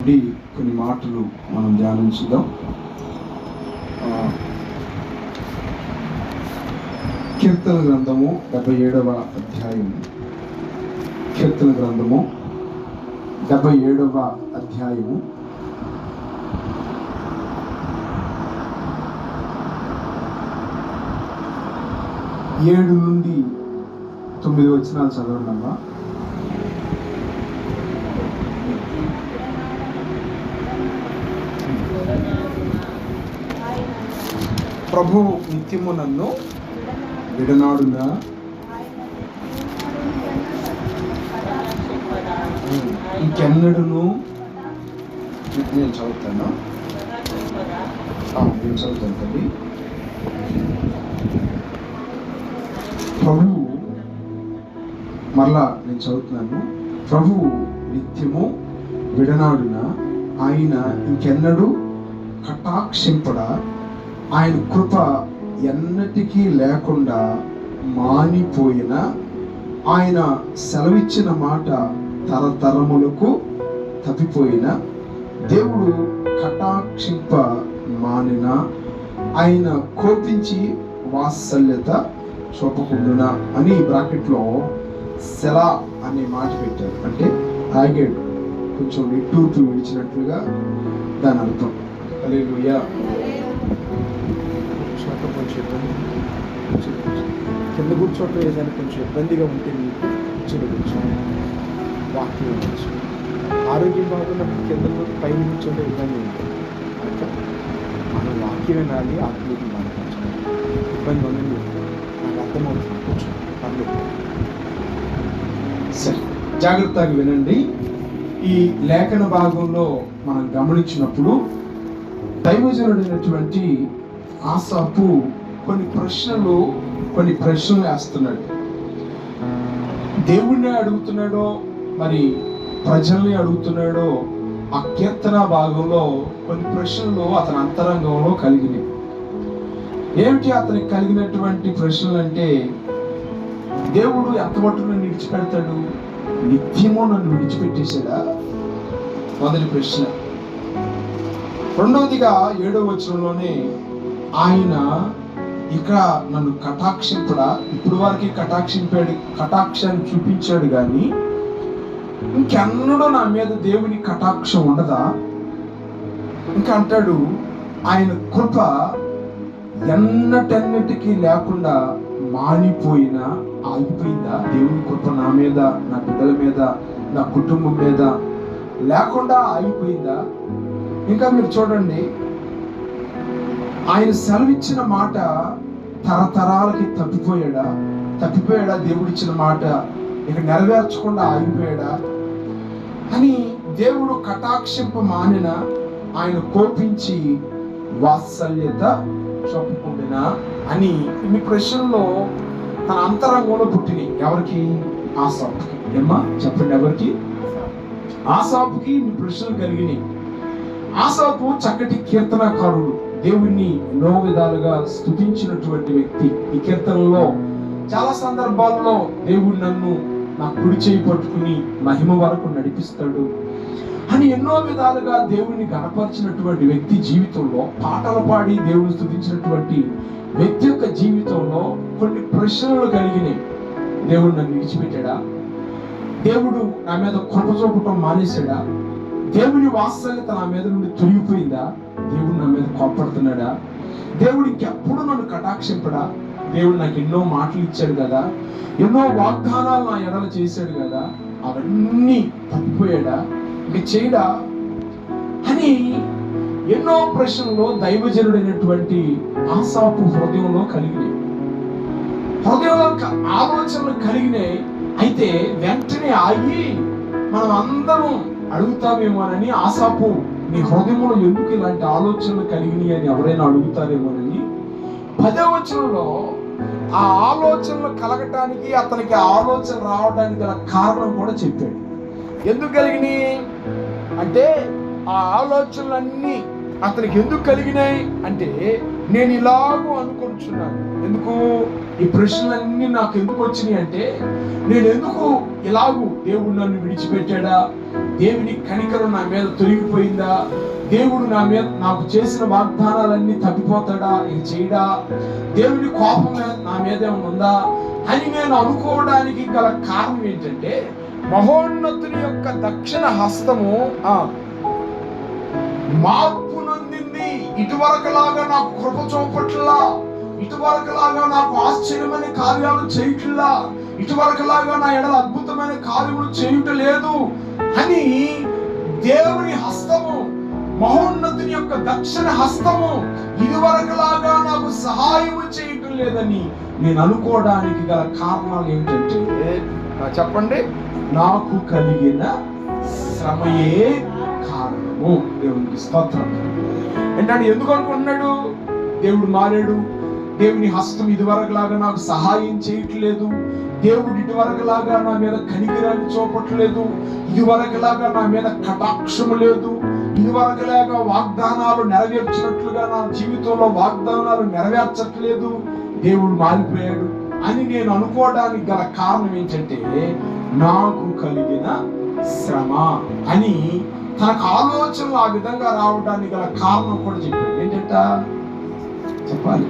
కొన్ని మాటలు మనం ధ్యానించుదాం. కీర్తన గ్రంథము 77వ అధ్యాయము. కీర్తన గ్రంథము 77వ అధ్యాయము. ఏడు నుండి 9 వచనాలు చదవండి. ప్రభువు నిత్యము నన్ను విడనాడునా, ఇంకెన్నడును. నేను చదువుతాను తల్లి. ప్రభువు, మరలా నేను చదువుతున్నాను. ప్రభువు నిత్యము విడనాడునా, ఆయన ఇంకెన్నడు కటాక్షింపడా, ఆయన కృప ఎన్నటికీ లేకుండా మానిపోయిన, ఆయన సెలవిచ్చిన మాట తరతరములకు తప్పిపోయిన, దేవుడు కటాక్షింప మానిన, ఆయన కోపించి వాత్సల్యత చూపకుండునా అని బ్రాకెట్లో సెలా అనే మాట పెట్టారు. అంటే ఆగాడు, కొంచెం నిట్టూర్పు విడిచినట్లుగా దాని అర్థం. హల్లెలూయా. కింద కూర్చోవటం ఏదైనా కొంచెం ఇబ్బందిగా ఉంటే మీకు కూర్చోవచ్చు, వాక్యం ఉండొచ్చు. ఆరోగ్యం బాగున్నప్పుడు కింద పైన కూర్చోవడం ఇబ్బంది ఉంటుంది. మనం వాక్యం వినాలి, ఆత్మీయం మాట్లాడాలి. ఇబ్బంది ఉంది, నాకు అర్థమవుతుంది. కూర్చో, పర్లేదు. సరే, జాగ్రత్తగా వినండి. ఈ లేఖన భాగంలో మనం గమనించినప్పుడు దైవజనుడైనటువంటి ఆసాపు కొన్ని ప్రశ్నలు వేస్తున్నాడు. దేవుణ్ణి అడుగుతున్నాడో మరి ప్రజల్ని అడుగుతున్నాడో ఆ కీర్తన భాగంలో కొన్ని ప్రశ్నలు అతని అంతరంగంలో కలిగినాయి. ఏమిటి అతనికి కలిగినటువంటి ప్రశ్నలు అంటే, దేవుడు ఎంతవరకు నన్ను విడిచిపెడతాడు? నిత్యము నన్ను విడిచిపెట్టేశాడా? మొదటి ప్రశ్న. రెండవదిగా 7వ వచనంలోనే ఆయన ఇక నన్ను కటాక్షింపడా, ఇప్పుడు వరకు కటాక్షాన్ని చూపించాడు కానీ ఇంకెన్నడూ నా మీద దేవుని కటాక్షం ఉండదా? ఇంకా అంటాడు, ఆయన కృప ఎన్నటన్నిటికీ లేకుండా మానిపోయినా ఆగిపోయిందా? దేవుని కృప నా మీద, నా బిడ్డల మీద, నా కుటుంబం మీద లేకుండా ఆగిపోయిందా? ఇంకా మీరు చూడండి, ఆయన సెలవిచ్చిన మాట తరతరాలకి తప్పిపోయాడా? దేవుడిచ్చిన మాట ఇక నెరవేర్చకుండా ఆగిపోయాడా అని దేవుడు కటాక్షింప మానిన, ఆయన కోపించి వాత్సల్యత చూపకుండినా అని ఇన్ని ప్రశ్నల్లో తన అంతరంగంలో పుట్టినాయి. ఎవరికి? ఆసాపుకి. ఏమ్మా చెప్పండి, ఎవరికి? ఆసాపుకి ఇన్ని ప్రశ్నలు కలిగినాయి. ఆసాపు చక్కటి కీర్తనకారుడు, దేవుణ్ణి ఎన్నో విధాలుగా స్తుతించినటువంటి వ్యక్తి. ఈ కీర్తనలో చాలా సందర్భాల్లో దేవుడు నన్ను నా కుడి చేయి పట్టుకుని మహిమ వరకు నడిపిస్తాడు అని ఎన్నో విధాలుగా దేవుణ్ణి గణపరిచినటువంటి వ్యక్తి జీవితంలో, పాటలు పాడి దేవుని స్తుతించినటువంటి వ్యక్తి యొక్క జీవితంలో కొన్ని ప్రశ్నలు కలిగినాయి. దేవుడు నన్ను విడిచిపెట్టాడా? దేవుడు నా మీద కృప చూపటం మానేశాడా? దేవుని వాత్సల్యత నా మీద నుండి తొలగిపోయిందా? దేవుడు నా మీద కోపడుతున్నాడా? దేవుడు ఇంకెప్పుడు నన్ను కటాక్షింపడా? దేవుడు నాకు ఎన్నో మాటలు ఇచ్చాడు కదా, ఎన్నో వాగ్దానాలు నా ఎడల చేశాడు కదా, అవన్నీ తప్పిపోయాడా? ఇంక చేయడా అని ఎన్నో ప్రశ్నలు దైవజనుడైనటువంటి ఆసాపు హృదయంలో కలిగినాయి. హృదయంలో ఆలోచనలు కలిగినాయి. అయితే వెంటనే ఆగి మనం అందరం అడుగుతామేమోనని, ఆసాపు నీ హృదయంలో ఎందుకు ఇలాంటి ఆలోచనలు కలిగినాయి అని ఎవరైనా అడుగుతారేమోనని 10వ వచనంలో ఆ ఆలోచనలు కలగటానికి, అతనికి ఆలోచన రావడానికి గల కారణం కూడా చెప్పాడు. ఎందుకు కలిగినాయి అంటే, ఆ ఆలోచనలన్నీ అతనికి ఎందుకు కలిగినాయి అంటే, నేను ఇలాగూ అనుకుంటున్నాను. ఎందుకు ఈ ప్రశ్నలన్నీ నాకు ఎందుకు వచ్చినాయి అంటే, నేను ఎందుకు ఇలాగూ దేవుడు నన్ను విడిచిపెట్టాడా, దేవుని కనికరం నా మీద తొలగిపోయిందా, దేవుడు నాకు చేసిన వాగ్దానాలన్నీ తప్పిపోతాడా, ఇది చేయడా, దేవుని కోపం నా మీద ఏమైనా ఉందా అని నేను అనుకోవడానికి గల కారణం ఏంటంటే, మహోన్నతుని యొక్క దక్షిణ హస్తము మార్పు నొందింది. ఇటువరకులాగా నాకు కృప చూపట్లా, ఇటువరకులాగా నాకు ఆశ్చర్యమైన కార్యాలు చేయట్లా, ఇటువరకులాగా నా ఎడల అద్భుతమైన కార్యములు చేయటలేదు అని దేవుని హస్తము, మహోన్నతుని యొక్క దక్షిణ హస్తము ఇదివరకులాగా నాకు సహాయము చేయటం లేదని నేను అనుకోవడానికి గల కారణాలు ఏంటంటే, చెప్పండి, నాకు కలిగిన శ్రమయే కారణము. దేవునికి స్తోత్రం. ఏంటంటే ఎందుకు అనుకుంటున్నాడు? దేవుడు మారాడు, దేవుని హస్తం ఇదివరకులాగా నాకు సహాయం చేయట్లేదు, దేవుడు ఇటువరకులాగా నా మీద కనికరాన్ని చూపట్లేదు, ఇదివరకులాగా నా మీద కటాక్షము లేదు, ఇదివరకులాగా వాగ్దానాలు నెరవేర్చినట్లుగా నా జీవితంలో వాగ్దానాలు నెరవేర్చట్లేదు, దేవుడు మారిపోయాడు అని నేను అనుకోవడానికి గల కారణం ఏంటంటే, నాకు కలిగిన శ్రమ అని తనకు ఆలోచనలు ఆ విధంగా రావడానికి గల కారణం కూడా చెప్పాడు. ఏంటంట చెప్పాలి?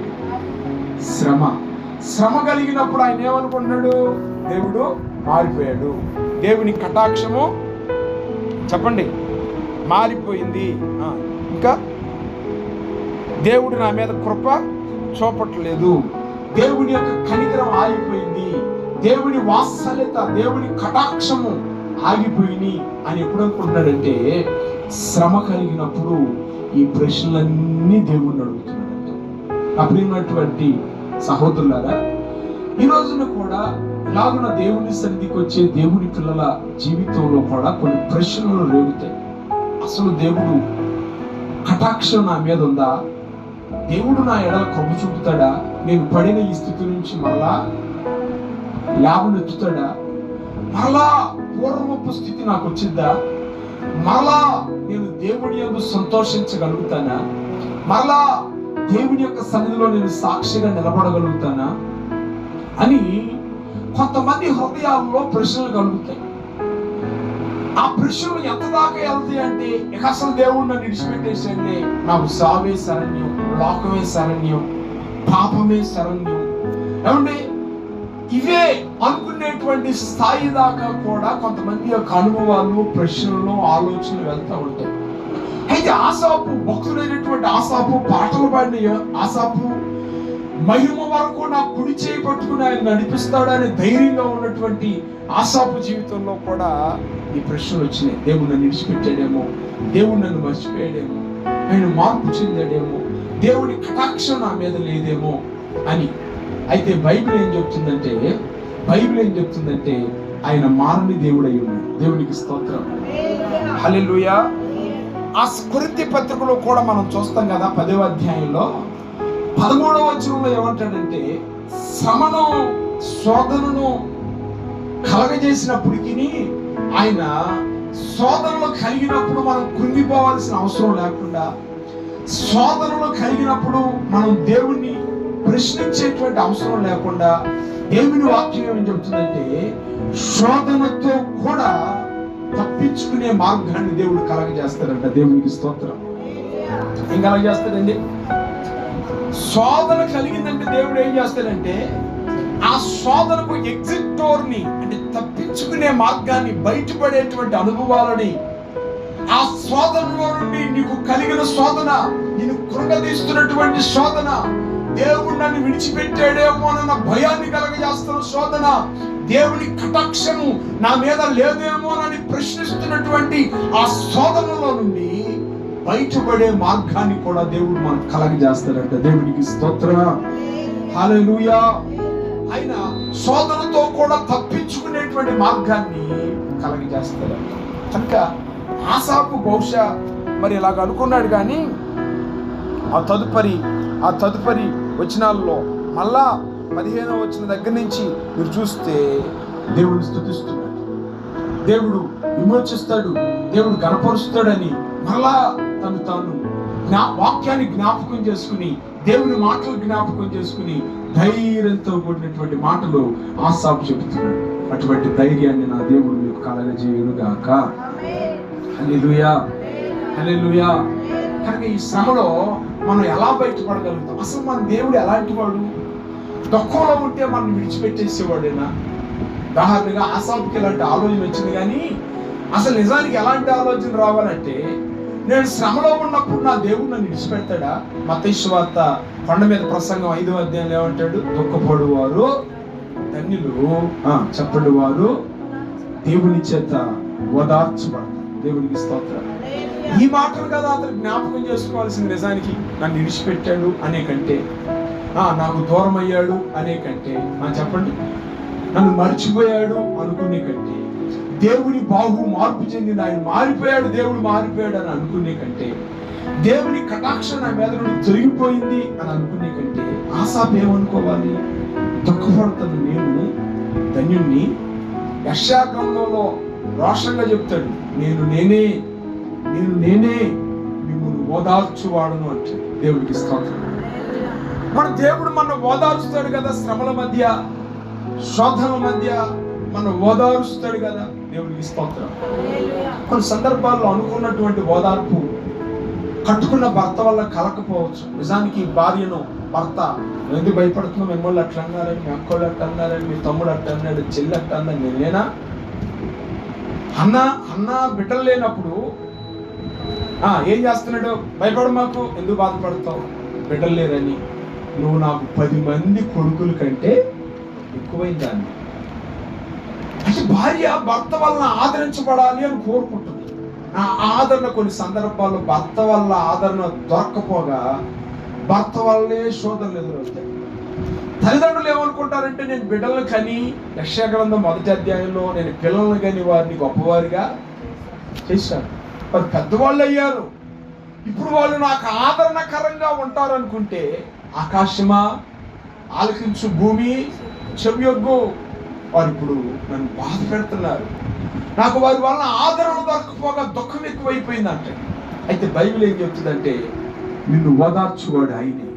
శ్రమ కలిగినప్పుడు ఆయన ఏమనుకుంటున్నాడు? దేవుడు మారిపోయాడు, దేవుని కటాక్షము చెప్పండి మారిపోయింది, ఇంకా దేవుడు నా మీద కృప చూపట్లేదు, దేవుని యొక్క కనికరం ఆగిపోయింది, దేవుని వాత్సల్యత, దేవుని కటాక్షము ఆగిపోయినాయి అని ఎప్పుడు అనుకుంటున్నాడంటే, శ్రమ కలిగినప్పుడు ఈ ప్రశ్నలన్నీ దేవుణ్ణి అడుగుతున్నాడంట. అప్పుడున్నటువంటి సహోదరులారా, ఈ రోజున కూడా ఇలాగున్న దేవుని సన్నిధికి వచ్చే దేవుని పిల్లల జీవితంలో కూడా కొన్ని ప్రశ్నలు రేగుతాయి. అసలు దేవుడు కటాక్షం నా మీద ఉందా? దేవుడు నా ఎడల కృప చూపుతాడా? నేను పడిన ఈ స్థితి నుంచి మరలా లాభనెత్తుతాడా? మరలా పూర్వపు స్థితి నాకు వచ్చిందా? మరలా నేను దేవుడి యందు సంతోషించగలుగుతానా? మరలా దేవుని యొక్క సన్నిధిలో నేను సాక్షిగా నిలబడగలుగుతానా అని కొంతమంది హృదయాల్లో ప్రశ్నలు కలుగుతాయి. ఆ ప్రశ్నలు ఎంత దాకా వెళ్తాయి అంటే, ఇక అసలు దేవుడు నన్ను విడిచిపెట్టేసండి, నాకు సావే శరణ్యం, లోకమే శరణ్యం, పాపమే శరణ్యం, ఏమండి ఇవే అనుకునేటువంటి స్థాయి దాకా కూడా కొంతమంది యొక్క అనుభవాలు, ప్రశ్నలు, ఆలోచనలు వెళ్తూ ఉంటాయి. అయితే ఆసాపు, భక్తుడైనటువంటి ఆసాపు, పాటలు పాడిన ఆసాపు, మహిమ వరకు నా కుడి చేయి పట్టుకుని ఆయన నడిపిస్తాడని ధైర్యంగా ఉన్నటువంటి ఆసాపు జీవితంలో కూడా ఈ ప్రశ్నలు వచ్చినాయి. దేవుడు నన్ను విడిచిపెట్టాడేమో, దేవుడు నన్ను మర్చిపోయాడేమో, ఆయన మార్పు చెందాడేమో, దేవుడి కటాక్షం నా మీద లేదేమో అని. అయితే బైబిల్ ఏం చెప్తుందంటే ఆయన మారని దేవుడై ఉన్నాడు. దేవునికి స్తోత్రం, హల్లెలూయా. ఆ కొరింథీ పత్రికలో కూడా మనం చూస్తాం కదా, 10వ అధ్యాయంలో 13వ వచనంలో ఏమంటాడంటే, శ్రమను శోధనను కలగజేసినప్పటికీ ఆయన శోధనలు కలిగినప్పుడు మనం కృంగిపోవాల్సిన అవసరం లేకుండా, శోధనలు కలిగినప్పుడు మనం దేవుణ్ణి ప్రశ్నించేటువంటి అవసరం లేకుండా, దేవుని వాక్యం ఏమని చెబుతుందంటే, శోధనతో కూడా తప్పించుకునే మార్గాన్ని దేవుడు కలగజేస్తాడంట. దేవునికి స్తోత్రం. ఏం కలగజేస్తాడండి? శోధన కలిగిందంటే దేవుడు ఏం చేస్తాడంటే, ఆ శోధనకు ఎగ్జిట్ డోర్ ని, అంటే తప్పించుకునే మార్గాన్ని, బయటపడేటువంటి అనుభవాలని, ఆ శోధనలో నుండి నీకు కలిగిన శోధన, నేను కృంగదీస్తున్నటువంటి శోధన, దేవుడు నన్ను విడిచిపెట్టాడేమో అన్న భయాన్ని కలగజేస్తున్న శోధన, దేవుని కటాక్షము నా మీద లేదేమోనని ప్రశ్నిస్తున్నటువంటి ఆ శోధనలో నుండి బయటపడే మార్గాన్ని కూడా దేవుడు మనకు కలగజేస్తాడంట. దేవునికి స్తోత్రం, హల్లెలూయా. ఆయన శోధనతో కూడా తప్పించుకునేటువంటి మార్గాన్ని కలగజేస్తాడంట. కనుక ఆసాపు బహుశా మరి ఇలాగ అనుకున్నాడు, కానీ ఆ తదుపరి వచనాల్లో మళ్ళా 15వ వచనం దగ్గర నుంచి మీరు చూస్తే దేవుడు స్తుతిస్తున్నాడు, దేవుడు విమోచిస్తాడు, దేవుడు గణపరుస్తాడని మళ్ళా తాను వాక్యాన్ని జ్ఞాపకం చేసుకుని, దేవుని మాటలు జ్ఞాపకం చేసుకుని ధైర్యంతో కూడినటువంటి మాటలు ఆసాపు చెబుతున్నాడు. అటువంటి ధైర్యాన్ని నా దేవుడు మీకు కలగజేయును గాక. హల్లెలూయా, హల్లెలూయా. కనుక ఈ శ్రమలో మనం ఎలా బయటపడగలుగుతాం? అసలు మన దేవుడు ఎలాంటి వాడు? దుఃఖంలో ఉంటే మనం విడిచిపెట్టేసేవాడేనా? ఉదాహరణగా ఆసాపుకి ఇలాంటి ఆలోచన వచ్చింది, కానీ అసలు నిజానికి ఎలాంటి ఆలోచన రావాలంటే, నేను శ్రమలో ఉన్నప్పుడు నా దేవుడు నన్ను విడిచిపెడతాడా? మత్తయి సువార్త కొండ మీద ప్రసంగం 5వ అధ్యాయంలో ఏమంటాడు? దుఃఖపడువారు ధన్యులు, చెప్పండి, వారు దేవుని చేత ఓదార్చబడతారు. దేవునికి స్తోత్రం. ఈ మాటలు కదా అతను జ్ఞాపకం చేసుకోవాల్సింది. నిజానికి నన్ను విడిచిపెట్టాడు అనే కంటే, నాకు దూరం అయ్యాడు అనే కంటే, చెప్పండి, నన్ను మర్చిపోయాడు అనుకునే కంటే, దేవుని బాహు మార్పు చెందింది, ఆయన మారిపోయాడు, దేవుడు మారిపోయాడు అని అనుకునే కంటే, దేవుని కటాక్షం నా మీద నుండి తొలగిపోయింది అని అనుకునే కంటే, ఆసాపు ఏమనుకోవాలి? దుఃఖపడుతున్న నేను ధన్యుణ్ణి. యెషయా గ్రంథంలో రోషంగా చెప్తాడు, నేను నేనే మిమ్మల్ని ఓదార్చువాడును అంటే. దేవుడికి స్తోత్రం. మన దేవుడు మన ఓదారుస్తాడు కదా, శ్రమల మధ్య, శోధనల మధ్య మన ఓదారుస్తాడు కదా. దేవుడికి స్తోత్రం. కొన్ని సందర్భాల్లో అనుకున్నటువంటి ఓదార్పు కట్టుకున్న భర్త వల్ల కలకపోవచ్చు. నిజానికి భార్యను భర్త ఎందుకు భయపడుతున్నా, మిమ్మల్ని అట్లా అన్నారని, మీ అక్కోళ్ళు అట్లా అన్నారని, మీ తమ్ముడు అట్లా అన్నాడు, చెల్లి అట్లా అన్నాడు, నేనేనా? అన్న బిడ్డలు లేనప్పుడు ఏం చేస్తున్నాడు? భయపడు, మాకు ఎందుకు బాధపడతావు, బిడ్డలు లేరని. నువ్వు నాకు 10 మంది కొడుకుల కంటే ఎక్కువైందాన్ని. అంటే భార్య భర్త వలన ఆదరించబడాలి అని కోరుకుంటుంది. ఆ ఆదరణ కొన్ని సందర్భాల్లో భర్త వల్ల ఆదరణ దొరకపోగా భర్త వల్లే శోధనలు ఎదురవుతాయి. తల్లిదండ్రులు ఏమనుకుంటారంటే, నేను బిడ్డలను కని, యెషయా గ్రంథం 1వ అధ్యాయంలో, నేను పిల్లలను కని వారిని గొప్పవారిగా చేశాను, వారు పెద్దవాళ్ళు అయ్యారు, ఇప్పుడు వాళ్ళు నాకు ఆదరణకరంగా ఉంటారు అనుకుంటే, ఆకాశమా ఆలకించు, భూమి చెవియొగ్గు, వారు ఇప్పుడు నన్ను బాధ పెడుతున్నారు, నాకు వారి వలన ఆదరణ దొరకపోగా దుఃఖం ఎక్కువైపోయిందంటే. అయితే బైబిల్ ఏం చెప్తుందంటే, నిన్ను ఓదార్చువాడు ఆయనే.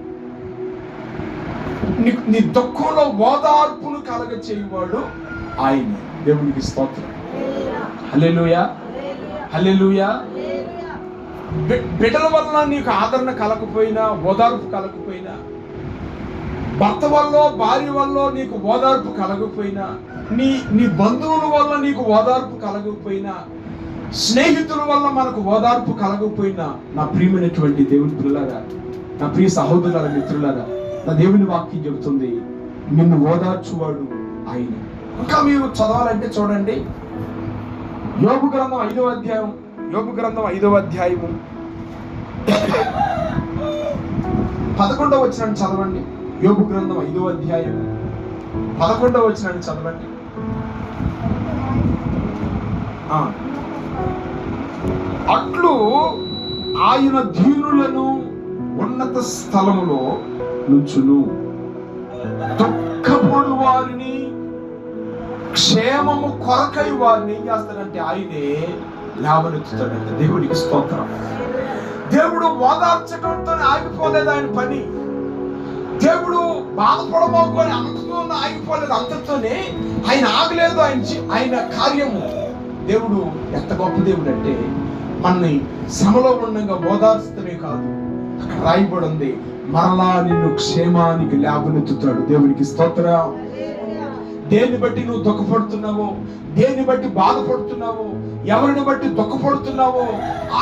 నీ దుఃఖంలో ఓదార్పును కలగ చేయువాడు ఆయనే. దేవునికి స్తోత్రం. హల్లెలూయా, హల్లెలూయా. బిడ్డల వల్ల నీకు ఆదరణ కలగకపోయినా, ఓదార్పు కలగకపోయినా, భర్త వల్ల భార్య వల్ల నీకు ఓదార్పు కలగకపోయినా, నీ బంధువుల వల్ల నీకు ఓదార్పు కలగకపోయినా, స్నేహితుల వల్ల మనకు ఓదార్పు కలగకపోయినా, నా ప్రియమైనటువంటి దేవుని పిల్లలారా, నా ప్రియ సహోదరుల మిత్రులారా, నా దేవుని వాక్యం చెబుతుంది, నిన్ను ఓదార్చువాడు ఆయన. ఇంకా మీరు చదవాలంటే చూడండి, యోబు గ్రంథం 5వ అధ్యాయం, యోబు గ్రంథం 5వ అధ్యాయము 11వ వచనాన్ని చదవండి. యోబు గ్రంథం 5వ అధ్యాయం 11వ వచనాన్ని చదవండి. అట్లు ఆయన దీనులను ఉన్నత స్థలములో నుంచును, దుఃఖపడు వారిని, క్షేమము కొరకై వారిని ఏం చేస్తాడంటే ఆయనే లేవనెత్తుతాడంటే. దేవుడికి స్తోత్రం. దేవుడు ఓదార్చడంతో ఆగిపోలేదు ఆయన పని. దేవుడు బాధపడబోకు అని అంతతో ఆగిపోలేదు, అంతతోనే ఆయన ఆగలేదు. ఆయన కార్యము. దేవుడు ఎంత గొప్ప దేవుడు అంటే, మనని శ్రమలో ఉండగా ఓదార్చడమే కాదు, అక్కడ రాయబడి ఉంది, మరలా నిన్ను క్షేమానికి లేవనెత్తుతాడు. దేవునికి స్తోత్రం. దేన్ని బట్టి నువ్వు దుఃఖపడుతున్నావో, దేన్ని బట్టి బాధపడుతున్నావో, ఎవరిని బట్టి దుఃఖపడుతున్నావో,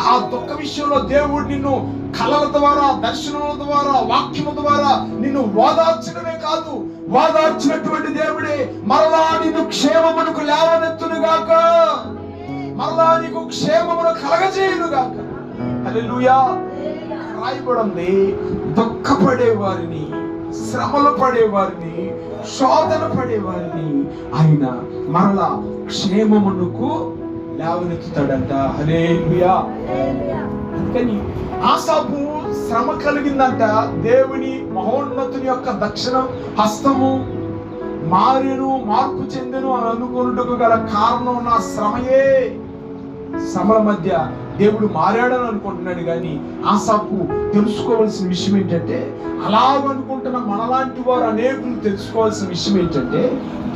ఆ దుఃఖ విషయంలో దేవుడు నిన్ను కళల ద్వారా, దర్శనాల ద్వారా, వాక్యము ద్వారా నిన్ను ఓదార్చడమే కాదు, ఓదార్చినటువంటి దేవుడే మరలా నిన్ను క్షేమమునకు లేవనెత్తునుగాక, మరలా నీకు క్షేమమును కలగజేయునుగాక. హల్లెలూయా. రాయబడింది, దుఃఖపడే వారిని, శ్రమలు పడే వారిని, శోధన పడే వారిని ఆయన మరలా క్షేమమునకు లేవనెత్తుతాడంట. హల్లెలూయా. కానీ ఆసాపు శ్రమ కలిగిందంట. దేవుని మహోన్నతుని యొక్క దక్షిణ హస్తము మార్పు చెందెను అని అనుకున్నట్టుకు గల కారణం నా శ్రమయే. శ్రమల మధ్య దేవుడు మారాడని అనుకుంటున్నాడు, కానీ ఆసాపు తెలుసుకోవాల్సిన విషయం ఏంటంటే, అలాగనుకుంటున్న మనలాంటి వారు అనేకులు తెలుసుకోవాల్సిన విషయం ఏంటంటే,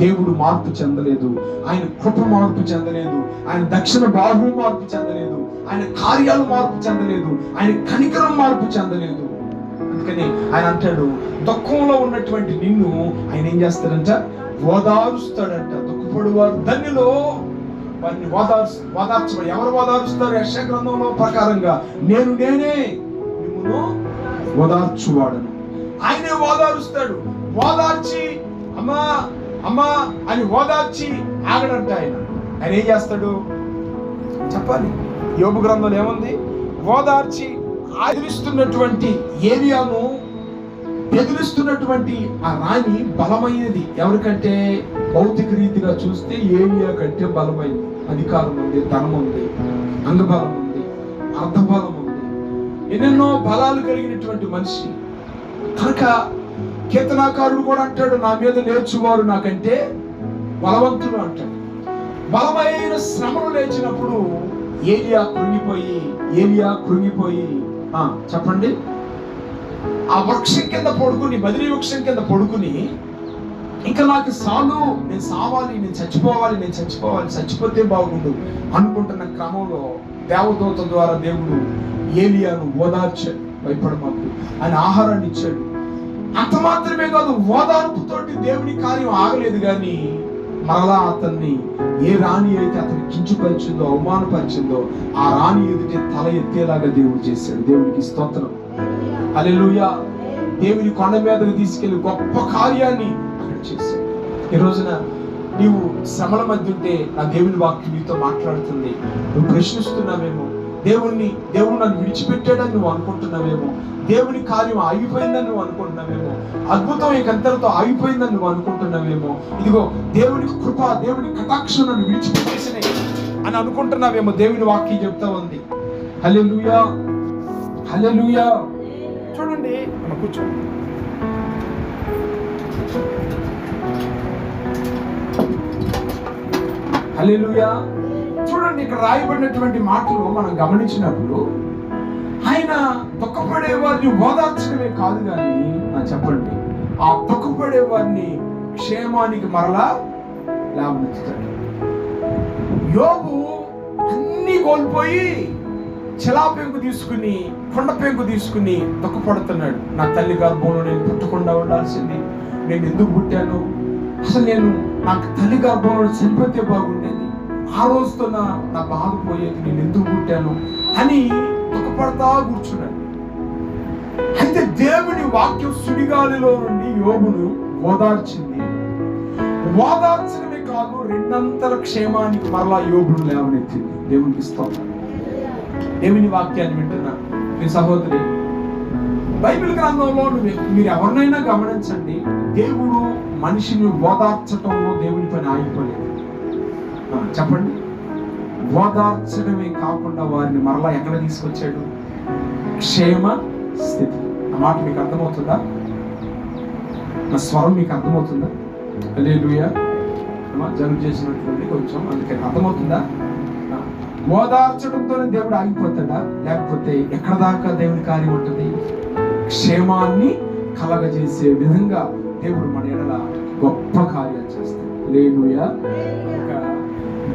దేవుడు మార్పు చెందలేదు, ఆయన కృప మార్పు చెందలేదు, ఆయన దక్షిణ బాహు మార్పు చెందలేదు, ఆయన కార్యాలు మార్పు చెందలేదు, ఆయన కనికరం మార్పు చెందలేదు. అందుకని ఆయన అంటాడు, దుఃఖంలో ఉన్నటువంటి నిన్ను ఆయన ఏం చేస్తాడంట, ఓదారుస్తాడంట. దుఃఖపడువారు ధన్యులు, వారిని ఓదార్చబడి. ఎవరు ఓదారుస్తారు? యెషయా గ్రంథంలో ప్రకారంగా నేనే మిమ్మును ఓదార్చువాడను. ఆయనే ఓదారుస్తాడు. ఓదార్చి అమ్మా అమ్మా అని ఓదార్చి ఆగడంట. ఆయన ఏం చేస్తాడు చెప్పాలి. యోబు గ్రంథంలో ఏముంది? ఓదార్చి ఎదిరిస్తున్నటువంటి ఏలియాను, ఎదిరిస్తున్నటువంటి ఆ రాణి బలమైనది. ఎవరికంటే భౌతిక రీతిగా చూస్తే ఏలియా కంటే బలమైనది. అధికారం ఉంది, ధనం ఉంది, అంగబలం ఉంది, అర్థబలం ఉంది, ఎన్నెన్నో బలాలు కలిగినటువంటి మనిషి. కనుక కీర్తనాకారుడు కూడా అంటాడు, నా మీద నేర్చువారు నాకంటే బలవంతుడు అంటాడు. బలమైన శ్రమలు లేచినప్పుడు ఏలియా కృంగిపోయి చెప్పండి, ఆ వృక్షం కింద పడుకుని, బదిలీ వృక్షం కింద పడుకుని, ఇంకా నాకు సాలు, నేను సావాలి, నేను చచ్చిపోవాలి, చచ్చిపోతే బాగుండు అనుకుంటున్న క్రమంలో దేవదూత ద్వారా దేవుడు ఏలియాను ఓదార్చాడు. భయపడమాకు, ఆయన ఆహారాన్ని ఇచ్చాడు. అంత మాత్రమే కాదు, ఓదార్పుతోటి దేవుని కార్యం ఆగలేదు. కానీ మరలా అతన్ని ఏ రాణి అయితే అతన్ని కించుపరిచిందో, అవమానపరిచిందో, ఆ రాణి ఎదుటే తల ఎత్తేలాగా దేవుడు చేశాడు. దేవునికి స్తోత్రం, హల్లెలూయా. దేవుని కొండ మీదకి తీసుకెళ్లి గొప్ప కార్యాన్ని అక్కడ చేశాడు. ఈ రోజున నీవు శ్రమల మధ్య ఉంటే నా దేవుని వాక్యం నీతో మాట్లాడుతుంది. నువ్వు ప్రశ్నిస్తున్నావేమో, దేవుడు నన్ను విడిచిపెట్టాడని నువ్వు అనుకుంటున్నావేమో, దేవుని కార్యం ఆగిపోయిందని నువ్వు అనుకుంటున్నావేమో, అద్భుతం ఇంకంతటితో ఆగిపోయిందని నువ్వు అనుకుంటున్నావేమో, ఇదిగో దేవుని కృప, దేవుని కటాక్షం నన్ను విడిచిపెట్టేసినాయి అని అనుకుంటున్నావేమో. దేవుని వాక్యం చెప్తా ఉంది. హల్లెలూయా, హల్లెలూయా. చూడండి, మనం కూర్చోండి. హల్లెలూయా. చూడండి, ఇక్కడ రాయబడినటువంటి మాటలు మనం గమనించినప్పుడు ఆయన దుఃఖపడే వారిని ఓదార్చడమే కాదు కానీ, చెప్పండి, ఆ దుఃఖపడే వారిని క్షేమానికి మరలా లేవనెత్తుతాడు. యోబు అన్ని కోల్పోయి చిలాపెంకు తీసుకుని, కొండ పెంకు తీసుకుని దుఃఖపడుతున్నాడు. నా తల్లి గర్భంలో నేను పుట్టకుండా ఉండాల్సింది, నేను ఎందుకు పుట్టాను, అసలు నాకు తల్లి గర్భంలో చనిపోతే బాగుండేది, ఆ రోజుతో నా బాధ పోయేది, నేను ఎందుకు పుట్టాను అని దుఃఖపడతా కూర్చున్నాడు. అయితే దేవుని వాక్యం సుడిగాలిలో నుండి యోబును ఓదార్చింది. ఓదార్చడమే కాదు, రెండంతల క్షేమానికి మరలా యోబును లేవనెత్తింది. దేవునికి స్తోత్రం. దేవుని వాక్యాన్ని వింటున్నా మీ సహోదరి, బైబిల్ గ్రంథంలో మీరు ఎవరినైనా గమనించండి, దేవుడు మనిషిని ఓదార్చటంలో దేవుని పని ఆగిపోలేదు. చెప్పండి, ఓదార్చడమే కాకుండా వారిని మరలా ఎక్కడ తీసుకొచ్చాడు? క్షేమ స్థితి. ఆ మాట మీకు అర్థమవుతుందా? నా స్వరం మీకు అర్థమవుతుందా? హల్లెలూయా. జరుగు చేసినట్లుంది కొంచెం, అందుకని అర్థమవుతుందా? ఓదార్చడంతోనే దేవుడు ఆగిపోతాడా? లేకపోతే ఎక్కడ దాకా దేవుని కార్యం ఉంటుంది? క్షేమాన్ని కలగజేసే విధంగా దేవుడు మన ఎడల గొప్ప కార్యాలు చేస్తాడు. హల్లెలూయా.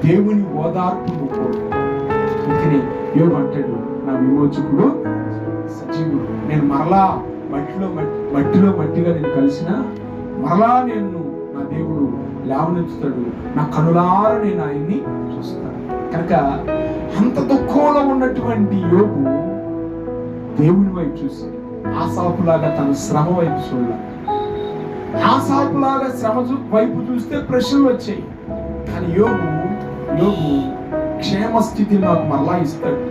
దేవుని ఓదార్పు అందుకని యోబు అంటాడు, నా విమోచకుడు సజీవుడు. నేను మరలా మట్టిలో మట్టిగా నేను కలిసిన మరలా నేను నా దేవుడు లేవనెత్తుతాడు. నా కనులారా నేను ఆయన్ని చూస్తాను. కనుక అంత దుఃఖంలో ఉన్నటువంటి యోబు దేవుని వైపు చూసి, ఆసాపులాగా తన శ్రమ వైపు చూడాలి. ఆసాపులాగా శ్రమ వైపు చూస్తే ప్రశ్నలు వచ్చాయి. కానీ యోబు క్షేమస్థితిని నాకు మరలా ఇస్తాడు,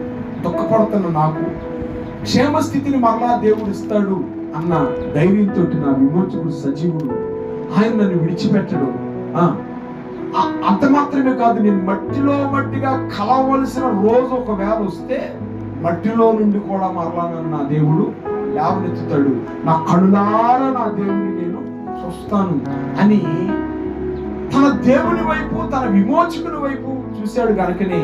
దుఃఖపడుతున్న నాకు క్షేమస్థితిని మరలా దేవుడు ఇస్తాడు అన్న ధైర్యంతో నా విమోచకుడు సజీవుడు, ఆయన నన్ను విడిచిపెట్టడు. అంత మాత్రమే కాదు, నేను మట్టిగా కలవలసిన రోజు ఒకవేళ వస్తే మట్టిలో నుండి కూడా మరలా నా దేవుడు లేవనెత్తుతాడు. నా కనులారా నా దేవుడిని నేను చూస్తాను అని తన దేవుని వైపు, తన విమోచకుని వైపు చూశాడు. కనుకనే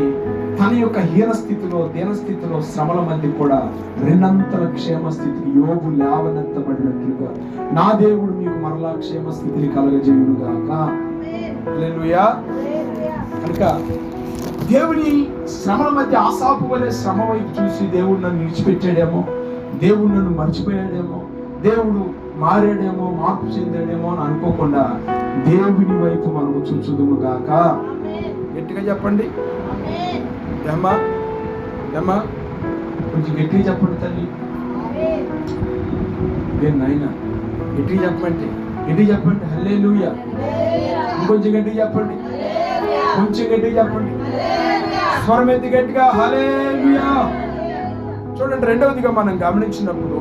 తన యొక్క హీనస్థితిలో, దీనస్థితిలో, శ్రమల మధ్య కూడా రెండంతల క్షేమస్థితికి యోబు లేవనెత్తబడినట్లుగా నా దేవుడు మీకు మరలా క్షేమస్థితిని కలగజేయునుగాక. హల్లెలూయా. కనుక దేవుని శ్రమల మధ్య ఆసాపు వలె శ్రమ వైపు చూసి దేవుడు నన్ను విడిచిపెట్టాడేమో, దేవుడు నన్ను మర్చిపోయాడేమో, దేవుడు మారాడేమో, మార్పు చెందాడేమో అని అనుకోకుండా దేవుని వైపు మనము చూచుదుము గాక. గట్టిగా చెప్పండి. ఏమ్మా ఏమ్మా కొంచెం గట్టిగా చెప్పండి తల్లి. నాయనా గట్టిగా చెప్పండి, గట్టిగా చెప్పండి. హల్లెలూయా. ఇంకొంచెం గట్టిగా చెప్పండి, కొంచెం గట్టిగా చెప్పండి. స్వరం ఎత్తి గట్టిగా హల్లెలూయా. చూడండి, రెండవదిగా మనం గమనించినప్పుడు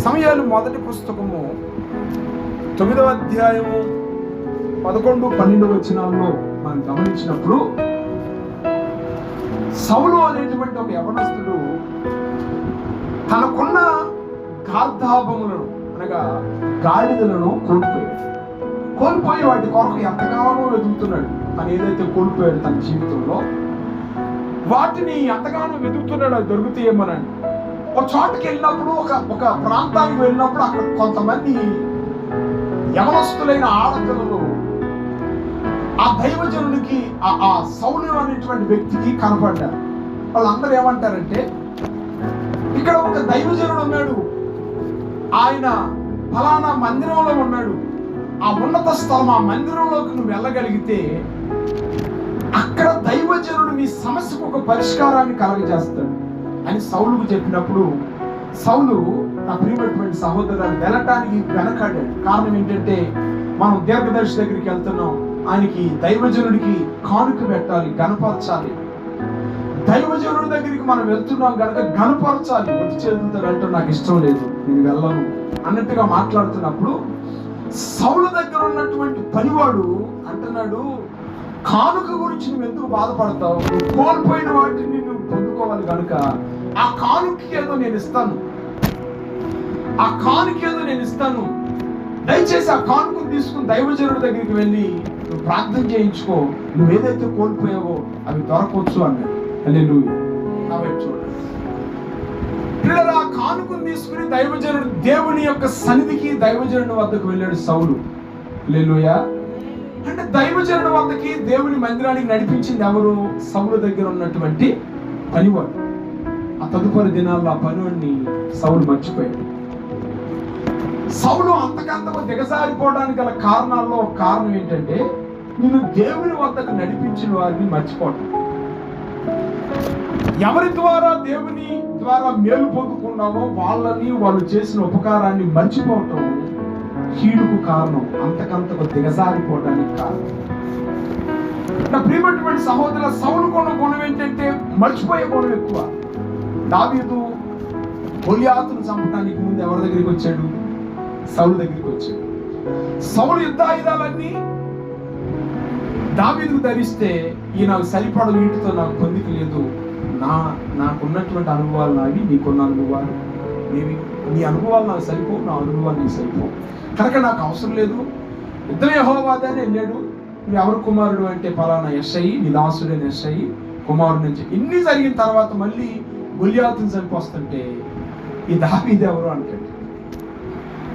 సమయాలు మొదటి పుస్తకము 9వ అధ్యాయము 11-12 వచనాల్లో మనం గమనించినప్పుడు సౌలు అనేటువంటి ఒక యవనస్తుడు తనకున్న గార్ధాభములను అనగా గాడిదలను కోల్పోయి వాటి కొరకు ఎంతగానో వెతుకుతున్నాడు. తను ఏదైతే కోల్పోయాడు తన జీవితంలో వాటిని ఎంతగానో వెతుకుతున్నాడు. అది దొరుకుతాయేమోనండి. ఒక చోటుకి వెళ్ళినప్పుడు, ఒక ప్రాంతానికి వెళ్ళినప్పుడు అక్కడ కొంతమంది యవనస్తులైన ఆడపిల్లలు ఆ దైవజనుడికి ఆ సౌలు అనేటువంటి వ్యక్తికి కనపడ్డారు. వాళ్ళందరూ ఏమంటారంటే, ఇక్కడ ఒక దైవజనుడు ఉన్నాడు, ఆయన ఫలానా మందిరంలో ఉన్నాడు, ఆ ఉన్నత స్థలం ఆ మందిరంలోకి నువ్వు వెళ్ళగలిగితే అక్కడ దైవజనుడు మీ సమస్యకు ఒక పరిష్కారాన్ని కలగజేస్తాడు అని సౌలుకు చెప్పినప్పుడు, సౌలు నా ప్రియమైనటువంటి సహోదరులను వెళ్ళటానికి వెనకాడాడు. కారణం ఏంటంటే, మనం దీర్ఘదర్శి దగ్గరికి వెళ్తున్నాం, ఆయనకి దైవజనుడికి కానుక పెట్టాలి, గణపరచాలి. దైవజనుడి దగ్గరికి మనం వెళ్తున్నాం కనుక గణపరచాలి. ఒట్టి చేతులతో వెళ్ళటం నాకు ఇష్టం లేదు, నేను వెళ్ళను అన్నట్టుగా మాట్లాడుతున్నప్పుడు సౌలు దగ్గర ఉన్నటువంటి పనివాడు అంటున్నాడు, కానుక గురించి నువ్వు ఎందుకు బాధపడతావు? నువ్వు కోల్పోయిన వాటిని నువ్వు పొందుకోవాలి కనుక ఆ కానుక ఏదో నేను ఇస్తాను, ఆ కానుక ఏదో నేను ఇస్తాను, దయచేసి ఆ కానుకను తీసుకుని దైవజనుడి దగ్గరికి వెళ్ళి నువ్వు ప్రార్థన చేయించుకో, నువ్వు ఏదైతే కోల్పోయావో అవి దొరకవచ్చు అన్నాడు. హల్లెలూయా. నా వైపు చూడండి పిల్లలు. ఆ కానుకను తీసుకుని దైవజనుడు దేవుని యొక్క సన్నిధికి దైవజనుడి వద్దకు వెళ్ళాడు సౌలు. హల్లెలూయా. అంటే దైవజనుడి వద్దకి దేవుని మందిరానికి నడిపించింది ఎవరు? సౌలు దగ్గర ఉన్నటువంటి పనివాడు. ఆ తదుపరి దినాల్లో ఆ పనివాడిని సౌలు మర్చిపోయాడు. సౌలు అంతకంతకు దిగజారిపోవడానికి గల కారణాల్లో ఒక కారణం ఏంటంటే, నిన్ను దేవుని వద్దకు నడిపించిన వారిని మర్చిపోవడం. ఎవరి ద్వారా దేవుని ద్వారా మేలు పొందుకున్నావో వాళ్ళని, వాళ్ళు చేసిన ఉపకారాన్ని మర్చిపోవటం కీడుకు కారణం, అంతకంతకు దిగజారిపోవడానికి కారణం. నా ప్రియమైనటువంటి సహోదరుల, సౌలు కొన్న గుణం ఏంటంటే మర్చిపోయే గుణం ఎక్కువ. దావీదు గొలియాతును చంపడానికి ముందు ఎవరి దగ్గరికి వచ్చాడు? సౌలు దగ్గరికి వచ్చాడు. సౌలు యుద్ధాయుధాలన్నీ దావీదుకు ధరిస్తే, ఈయన సరిపడదు, వీటితో నాకు పొందిక లేదు, నాకున్నటువంటి అనుభవాలు నావి, నీకున్న అనుభవాలు నీవి, నీ అనుభవాలు నాకు సరిపోవు, నా అనుభవాలు నీకు సరిపోవు కనుక నాకు అవసరం లేదు. యుద్ధం యెహోవాదని వెళ్ళాడు. నువ్వు ఎవరు కుమారుడు అంటే, పలానా యెషయి, నీ దాసుడైన యెషయి కుమారుడు నుంచి. ఇన్ని జరిగిన తర్వాత మళ్ళీ గొలియాతును చంపొస్తుంటే ఈ దావీదు ఎవరు అంటాడు.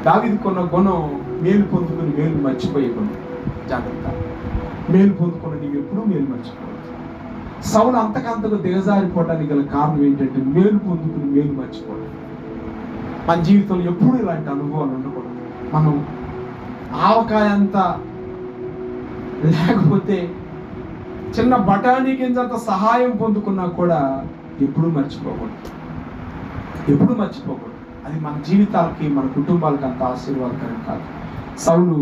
దావీదు కొన్న గుణం మేలు పొందుకుని మేలు మర్చిపోయే గుణం. జాగ్రత్త, మేలు పొందుకున్న నీవు ఎప్పుడూ మేలు మర్చిపోవద్దు. సౌలు అంతకంతకు దిగజారిపోవడానికి గల కారణం ఏంటంటే, మేలు పొందుకుని మేలు మర్చిపోవడం. మన జీవితంలో ఎప్పుడూ ఇలాంటి అనుభవాలు ఉండకూడదు. మనం ఆవకాయ అంతా లేకపోతే చిన్న బఠానీ గింజంత సహాయం పొందుకున్నా కూడా ఎప్పుడూ మర్చిపోకూడదు, ఎప్పుడూ మర్చిపోకూడదు. అది మన జీవితాలకి, మన కుటుంబాలకి అంత ఆశీర్వాదకరం కాదు. సౌలు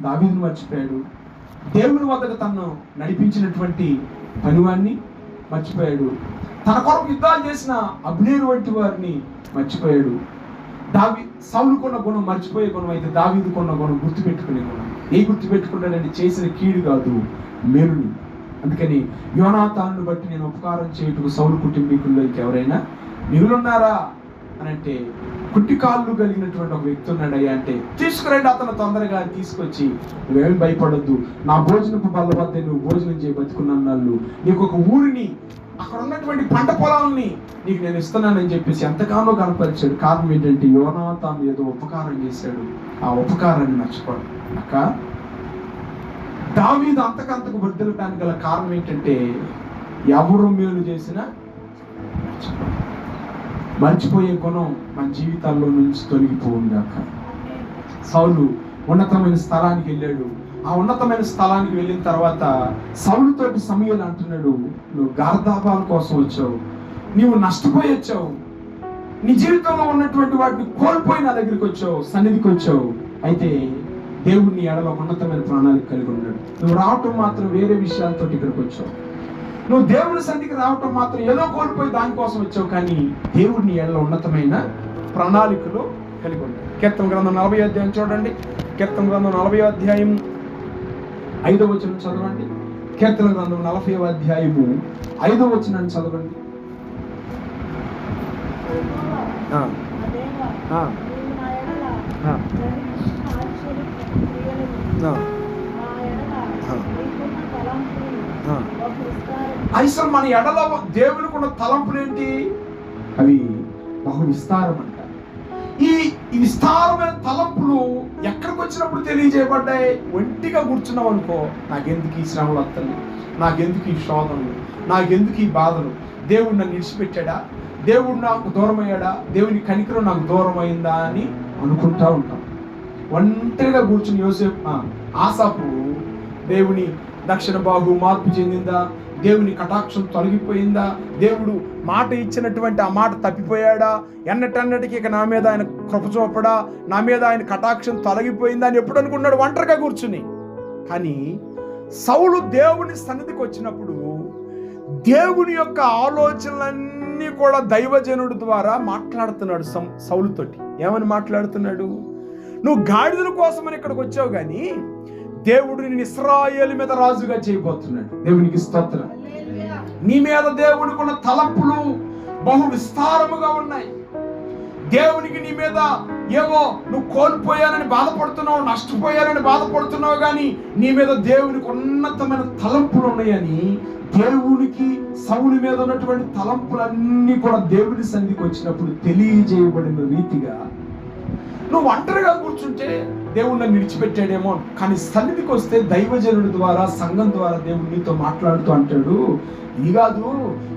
దావీదును మర్చిపోయాడు. దేవుని వద్దకు తను నడిపించినటువంటి పనివాడిని మర్చిపోయాడు. తన కొరకు యుద్ధాలు చేసిన అబ్నేరు వంటి వారిని మర్చిపోయాడు. సౌలుకున్న గుణం మర్చిపోయే గుణం అయితే, దావీదుకున్న గుణం గుర్తుపెట్టుకునే గుణం. ఏ గుర్తుపెట్టుకుంటాడంటే, చేసిన కీడు కాదు మేలుని. అందుకని యోనాతానును బట్టి నేను ఉపకారం చేయుటకు సౌలు కుటుంబీకుల్లో ఇంకెవరైనా మిగులున్నారా అని అంటే, కుట్టి కాళ్ళు కలిగినటువంటి ఒక వ్యక్తి ఉన్నాడయ్యా అంటే, తీసుకురండి అతను తొందరగా తీసుకొచ్చి, నువ్వేమి భయపడొద్దు, నా భోజనపు బల్ల వద్ద నువ్వు భోజనం చేయి బతుకున్నాళ్ళు, నీకు ఒక ఊరిని, అక్కడ ఉన్నటువంటి పంట పొలాలని నీకు నేను ఇస్తున్నానని చెప్పేసి ఎంతగానో కనపరిచాడు. కారణం ఏంటంటే, యోనాతాను ఏదో ఉపకారం చేశాడు, ఆ ఉపకారాన్ని మర్చిపోడు. అక్క దావీదు అంతకంతకు వర్ధిల్లడానికి గల కారణం ఏంటంటే ఎవరు మేలు చేసినా మర్చిపోయే గుణం మన జీవితాల్లో నుంచి తొలగిపోవుగాక. సౌలు ఉన్నతమైన స్థలానికి వెళ్ళాడు. ఆ ఉన్నతమైన స్థలానికి వెళ్ళిన తర్వాత సౌలుతోటి సమూయేలు అంటున్నాడు, నువ్వు గార్దాపాల కోసం వచ్చావు, నీవు నష్టపోయి వచ్చావు, నీ జీవితంలో ఉన్నటువంటి వాటిని కోల్పోయి నా దగ్గరికి వచ్చావు, సన్నిధికి వచ్చావు. అయితే దేవుడిని ఎడలో ఉన్నతమైన ప్రణాళిక కలిగి ఉన్నాడు. నువ్వు రావటం మాత్రం వేరే విషయాలతో ఇక్కడికి వచ్చావు. నువ్వు దేవుని సన్నిధికి రావటం మాత్రం ఏదో కోల్పోయి దానికోసం వచ్చావు, కానీ దేవుడిని ఎడలో ఉన్నతమైన ప్రణాళికలు కలిగి ఉన్నాడు. కీర్తన గ్రంథం 40వ అధ్యాయం చూడండి. కీర్తన గ్రంథం 40వ అధ్యాయం 5వ వచనం చదవండి. కీర్తన గ్రంథం 40వ అధ్యాయము 5వ వచనాన్ని చదవండి. అసలు మన ఎడల దేవునికి ఉన్న తలంపులు ఏంటి? అవి బహు విస్తారం అంట. ఈ విస్తారమైన తలంపులు ఎక్కడికి వచ్చినప్పుడు తెలియజేయబడ్డాయి? ఒంటిగా కూర్చున్నావు అనుకో, నాకెందుకు ఈ శ్రమలు వస్తాయి, నాకెందుకు ఈ శోధనలు, నాకెందుకు ఈ బాధలు, దేవుడు నన్ను విడిచిపెట్టాడా, దేవుడు నాకు దూరం అయ్యాడా, దేవుని కనికరం నాకు దూరం అయిందా అని అనుకుంటా ఉంటాం. ఒంటరిగా కూర్చుని ఆసాపు దేవుని దక్షిణ బాహు మార్పు చెందిందా, దేవుని కటాక్షం తొలగిపోయిందా, దేవుడు మాట ఇచ్చినటువంటి ఆ మాట తప్పిపోయాడా, ఎన్నటన్నటికి ఇక నా మీద ఆయన కృప చూపడా, నా మీద ఆయన కటాక్షం తొలగిపోయిందా అని ఎప్పుడు అనుకున్నాడు ఒంటరిగా కూర్చుని. కానీ సౌలు దేవుని సన్నిధికి వచ్చినప్పుడు దేవుని యొక్క ఆలోచనలన్నీ కూడా దైవజనుడి ద్వారా మాట్లాడుతున్నాడు సౌలుతోటి. ఏమని మాట్లాడుతున్నాడు? నువ్వు గాడిదల కోసమని ఇక్కడికి వచ్చావు, కానీ దేవుడు నిన్ను ఇశ్రాయేలు మీద రాజుగా చేయబోతున్నాడు. దేవునికి స్తోత్రం. నీ మీద దేవునికి ఉన్న తలంపులు బహు విస్తారముగా ఉన్నాయి. దేవునికి నీ మీద ఏవో నువ్వు కోల్పోయానని బాధపడుతున్నావు, నష్టపోయానని బాధపడుతున్నావు, కానీ నీ మీద దేవునికి ఉన్నతమైన తలంపులు ఉన్నాయని దేవునికి సౌలు మీద ఉన్నటువంటి తలంపులన్నీ కూడా దేవుని సన్నిధికి వచ్చినప్పుడు తెలియజేయబడిన రీతిగా నువ్వు ఒంటరిగా కూర్చుంటే దేవుడు నన్ను విడిచిపెట్టాడేమో, కానీ సన్నిధికి వస్తే దైవజనుడి ద్వారా సంఘం ద్వారా దేవుడు నీతో మాట్లాడుతూ అంటాడు, ఇది కాదు,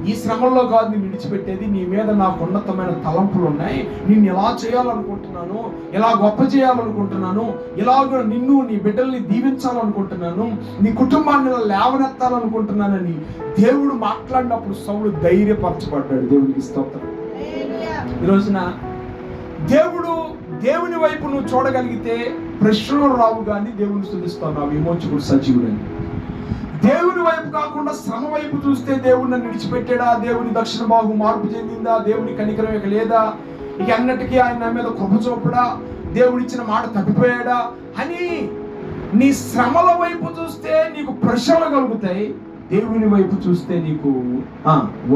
ఈ శ్రమంలో కాదు నేను విడిచిపెట్టేది, నీ మీద నాకు ఉన్నతమైన తలంపులు ఉన్నాయి, నిన్ను ఎలా చేయాలనుకుంటున్నాను, ఎలా గొప్ప చేయాలనుకుంటున్నాను, ఇలాగ నిన్ను నీ బిడ్డల్ని దీవించాలనుకుంటున్నాను, నీ కుటుంబాన్ని ఇలా లేవనెత్తాలనుకుంటున్నానని దేవుడు మాట్లాడినప్పుడు సౌలు ధైర్యపరచబడ్డాడు. దేవునికి స్తోత్రం. ఈ రోజున దేవుని వైపు నువ్వు చూడగలిగితే ప్రశ్నలు రావు, కానీ దేవుని స్తుతిస్తావు, విమోచకుడు సజీవుడని. దేవుని వైపు కాకుండా శ్రమ వైపు చూస్తే దేవుడు నన్ను విడిచిపెట్టాడా, దేవుని దక్షిణ బాహు మార్పు చెందిందా, దేవుని కనికరం ఇక లేదా, ఇక అన్నటికీ ఆయన నా మీద కృప చూపడా, దేవుడు ఇచ్చిన మాట తప్పిపోయాడా అని నీ శ్రమల వైపు చూస్తే నీకు ప్రశ్నలు కలుగుతాయి. దేవుని వైపు చూస్తే నీకు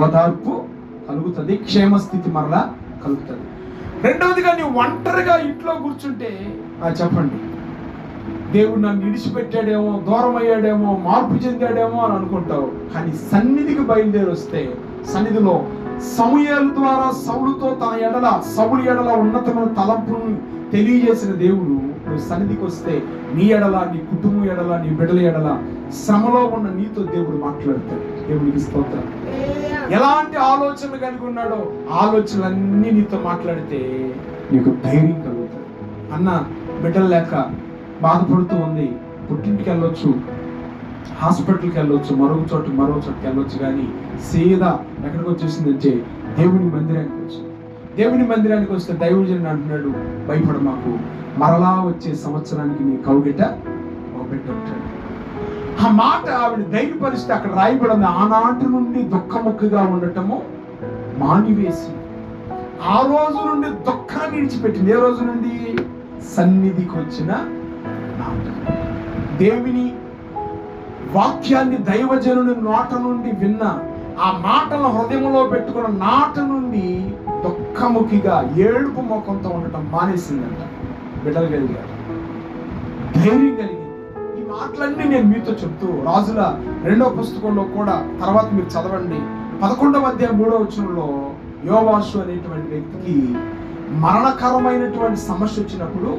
ఓదార్పు కలుగుతుంది, క్షేమస్థితి మరలా కలుగుతుంది. రెండవదిగా నీవు ఒంటరిగా ఇంట్లో కూర్చుంటే చెప్పండి, దేవుడు నన్ను విడిచిపెట్టాడేమో, దూరం అయ్యాడేమో, మార్పు చెందాడేమో అని అనుకుంటావు. కానీ సన్నిధికి బయలుదేరి వస్తే సన్నిధిలో సమూయేలు ద్వారా సౌలుతో సౌలు ఎడల ఉన్నతమైన తలంపును తెలియజేసిన దేవుడు నువ్వు సన్నిధికి వస్తే నీ ఎడల, నీ కుటుంబం ఎడల, నీ బిడ్డల ఎడల, శ్రమలో ఉన్న నీతో దేవుడు మాట్లాడతాడు. దేవునికి స్తోత్రం. ఎలాంటి ఆలోచనలు కలిగి ఉన్నాడో ఆలోచనలన్నీ నీతో మాట్లాడితే నీకు ధైర్యం కలుగుతుంది. అన్న బిడ్డలు లేక బాధపడుతూ ఉంది, పుట్టింటికి వెళ్ళొచ్చు, హాస్పిటల్కి వెళ్ళొచ్చు, మరో చోటుకి వెళ్ళొచ్చు, కానీ సీదా ఎక్కడికి వచ్చేసిందంటే దేవుని మందిరానికి వచ్చి, దేవుని మందిరానికి వస్తే దైవజనుడు అంటున్నాడు, భయపడ మాకు, మరలా వచ్చే సంవత్సరానికి నీ కౌగిట ఒక బిడ్డ ఉంటాడు. ఆ మాట ఆవిడ ధైర్యపరిస్తే అక్కడ రాయబడింది, ఆనాటి నుండి దుఃఖముఖగా ఉండటము మానివేసి ఆ రోజు నుండి దుఃఖాన్ని విడిచిపెట్టింది. ఏ రోజు నుండి? సన్నిధికి వచ్చిన దేవుని వాక్యాన్ని దైవజనుని నోట నుండి విన్న ఆ మాటలను హృదయంలో పెట్టుకున్న నాట నుండి దుఃఖముఖిగా ఏడుపు ముఖంతో ఉండటం మానేసిందంట. బిడ్డలు కలిగారు, ధైర్యం కలిగింది. ఈ మాటలన్నీ నేను మీతో చెప్తూ రాజుల 2వ పుస్తకంలో కూడా తర్వాత మీరు చదవండి, 11వ అధ్యాయం 3వ వచనంలో యోవాషు అనేటువంటి వ్యక్తికి మరణకరమైనటువంటి సమస్య వచ్చినప్పుడు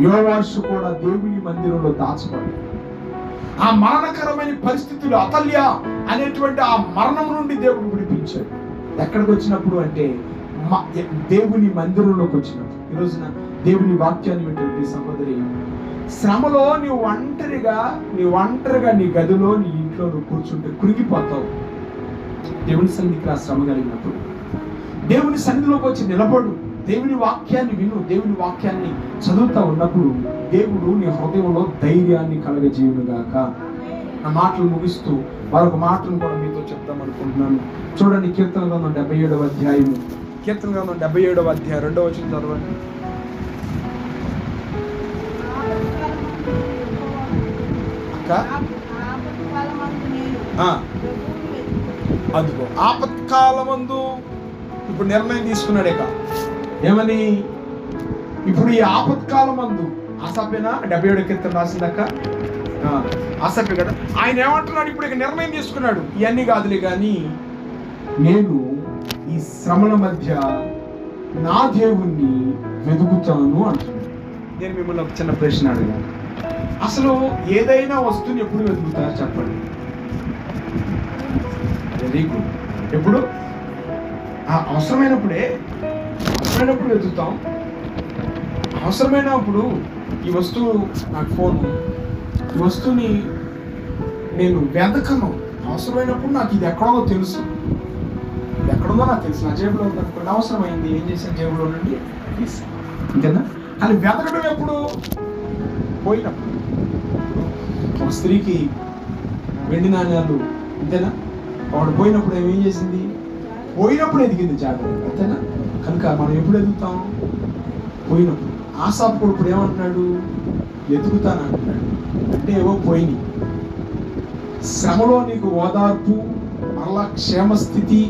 యోవాషు కూడా దేవుని మందిరంలో దాచబడ్డాడు. ఆ మరణకరమైన పరిస్థితులు, అతల్య అనేటువంటి ఆ మరణం నుండి దేవుడు విడిపించాడు. ఎక్కడికి వచ్చినప్పుడు అంటే దేవుని మందిరంలోకి వచ్చినప్పుడు. ఈ రోజున దేవుని వాక్యాన్ని వింటే సహోదరి, శ్రమలో నీవు ఒంటరిగా నీ గదిలో, నీ ఇంట్లో నువ్వు కూర్చుంటే కురిగిపోతావు. దేవుని సన్నిధికి ఆ శ్రమ కలిగినప్పుడు దేవుని సన్నిధిలోకి వచ్చి నిలబడు, దేవుని వాక్యాన్ని విను, దేవుని వాక్యాన్ని చదువుతా ఉన్నప్పుడు దేవుడు నీ హృదయంలో ధైర్యాన్ని కలగజేయునుగాక. నా మాటలు ముగిస్తూ మరొక మాటను కూడా మీతో చెప్తాం అనుకుంటున్నాను. చూడండి, కీర్తన గ్రంథం 77వ అధ్యాయము, కీర్తన గ్రంథం 77వ అధ్యాయం 2వ వచనం చదవండి. అదిగో ఆపత్కాలమందు ఇప్పుడు నిర్ణయం తీసుకున్నాడే ఏమని? ఇప్పుడు ఈ ఆపత్కాలమందు ఆసాపేనా 77 కీర్తన రాసిందక్క, ఆసాపే కదా. ఆయన ఏమంటున్నాడు? ఇప్పుడు ఇక నిర్ణయం తీసుకున్నాడు, ఇవన్నీ కాదులే కానీ నేను ఈ శ్రమల మధ్య నా దేవుణ్ణి వెతుకుతాను అంటున్నాడు. నేను మిమ్మల్ని ఒక చిన్న ప్రశ్న అడిగాను. అసలు ఏదైనా వస్తువుని ఎప్పుడు వెతుకుతారు చెప్పండి? Very good. ఎప్పుడు? అవసరమైనప్పుడు వెతుకుతాం. అవసరమైనప్పుడు ఈ వస్తువు, నాకు ఫోను, ఈ వస్తువుని నేను వెతకను. అవసరమైనప్పుడు నాకు ఇది ఎక్కడో తెలుసు, ఇది ఎక్కడుందో నాకు తెలుసు, నా జేబులో ఉంది అనుకోండి. అవసరమైంది, ఏం చేశాను? జేబులో నుండి తీసాను, అంతేనా? కానీ వెతకడం ఎప్పుడు? పోయినప్పుడు. ఒక స్త్రీకి వెండి నాణ్యాలు, అంతేనా? వాడు పోయినప్పుడు ఏం చేసింది? పోయినప్పుడు ఎదిగింది జాగ్రత్త, అంతేనా? కనుక మనం ఎప్పుడు ఎదుగుతాం? పోయినప్పుడు. ఆసాపు కూడా ఇప్పుడు ఏమంటున్నాడు? ఎదుగుతాను అంటున్నాడు. అంటే ఏవో పోయినాయి. శ్రమలో నీకు ఓదార్పు, మరలా క్షేమస్థితి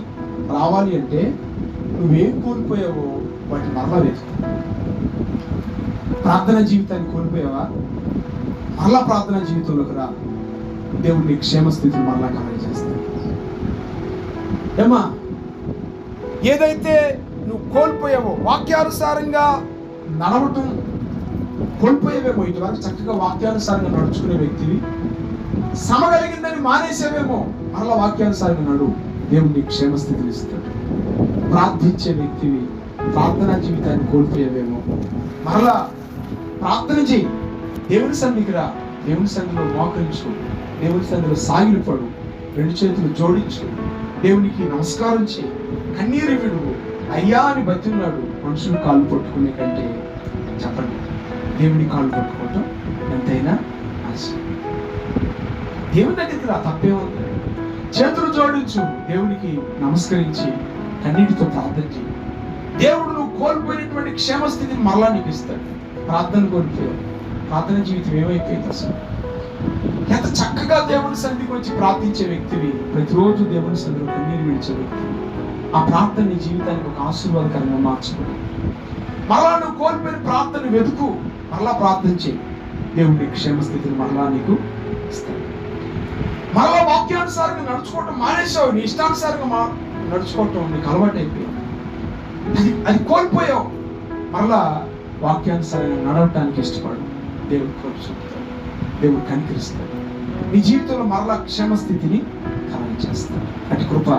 రావాలి అంటే నువ్వేం కోల్పోయావో వాటి మరలా వెతుకు. ప్రార్థన జీవితాన్ని కోల్పోయావా? మరలా ప్రార్థన జీవితంలోకి రా, దేవుడు నీ క్షేమస్థితిని మరలా కలగజేస్తాడు. ఏమా, ఏదైతే నువ్వు కోల్పోయావో వాక్యానుసారంగా నడవటం కోల్పోయేవేమో. ఇటువరకు చక్కగా వాక్యానుసారంగా నడుచుకునే వ్యక్తివి, శ్రమ కలిగిందని మానేసేవేమో. మరలా వాక్యానుసారంగా నడు, దేవుడు నీ క్షేమస్థితిని ఇస్తాడు. ప్రార్థించే వ్యక్తివి, ప్రార్థనా జీవితాన్ని కోల్పోయేవేమో. మరలా ప్రార్థన చేయి, దేవుని సన్నిధికి రా, దేవుని సన్నిధిలో మోకరించు, దేవుని సన్నిధిలో సాగిలపడు, 2 చేతులు జోడించు, దేవునికి నమస్కారం చేయి, కన్నీరు విడువు. అయ్యా అని బతిన్నాడు. మనుషులు కాళ్ళు పట్టుకునే కంటే చెప్పండి, దేవుని కాళ్ళు పట్టుకోవటం ఎంతైనా ఆశ. దేవుని దగ్గరికి రా, తప్పేముంది? చేతులు జోడించు, దేవునికి నమస్కరించి కన్నీటితో ప్రార్థన చేయి. దేవుడు నువ్వు కోల్పోయినటువంటి క్షేమస్థితిని మరలా నీకు ఇస్తాడు. ప్రార్థన కోల్పోయావు, ప్రార్థన జీవితం ఏమైపోయింది? అసలు ఎంత చక్కగా దేవుని సన్నిధికి వచ్చి ప్రార్థించే వ్యక్తివి, ప్రతిరోజు దేవుని సన్నిధిలో కన్నీరు విడిచే వ్యక్తివి. ఆ ప్రార్థన నీ జీవితానికి ఒక ఆశీర్వాదకరంగా మార్చుకోండి. మరలా నువ్వు కోల్పోయిన ప్రార్థన వెతుకు, మరలా ప్రార్థన చేయి, దేవుడి క్షేమస్థితిని మరలా నీకు ఇస్తాడు. మరలా వాక్యానుసారంగా నడుచుకోవటం మానేసావు, నీ ఇష్టానుసారంగా నడుచుకోవటం నీకు అలవాటు అయిపోయింది. అది కోల్పోయావు. మరలా వాక్యానుసారంగా నడవటానికి ఇష్టపడు, దేవుడు కృప చూపుతాడు, దేవుడు కనికరిస్తాడు. నీ జీవితంలో మరలా క్షేమస్థితిని కలగజేస్తాడు. అటు కృప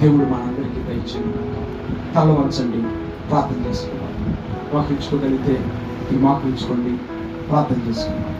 దేవుడు మనందరికీ దయచేయండి. తలవంచండి, ప్రార్థన చేసుకుందాం. వాకించుకోగలిగితే ఈ మాకించుకోండి, ప్రార్థన చేసుకుందాం.